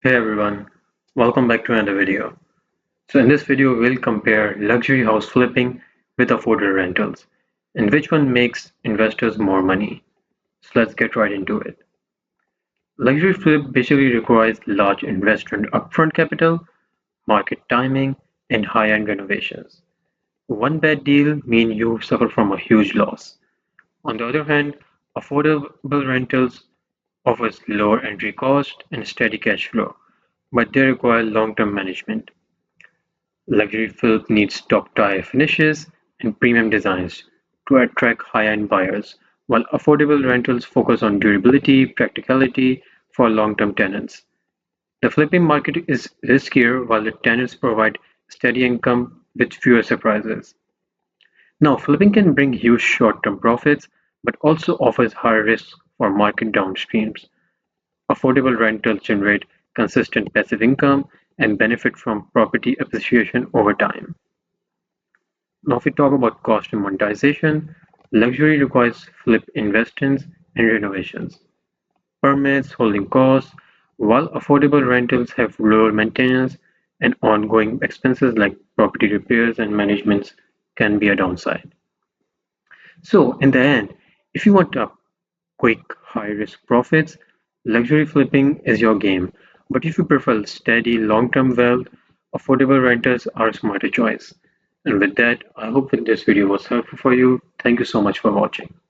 Hey everyone, welcome back to another video. So in this video we'll compare luxury house flipping with affordable rentals and which one makes investors more money. So let's get right into it. Luxury flip basically requires large investment upfront capital, market timing, and high-end renovations. One bad deal means you suffer from a huge loss. On the other hand, affordable rentals offers lower entry cost and steady cash flow, but they require long-term management. Luxury filth needs top-tier finishes and premium designs to attract high-end buyers, while affordable rentals focus on durability, practicality for long-term tenants. The flipping market is riskier while the tenants provide steady income with fewer surprises. Now, flipping can bring huge short-term profits, but also offers higher risk for market downstreams. Affordable rentals generate consistent passive income and benefit from property appreciation over time. Now, if we talk about cost and monetization, luxury requires flip investments and renovations, permits, holding costs, while affordable rentals have lower maintenance and ongoing expenses like property repairs and management can be a downside. So, in the end, if you want a quick, high-risk profits, luxury flipping is your game. But if you prefer steady, long-term wealth, affordable rentals are a smarter choice. And with that, I hope that this video was helpful for you. Thank you so much for watching.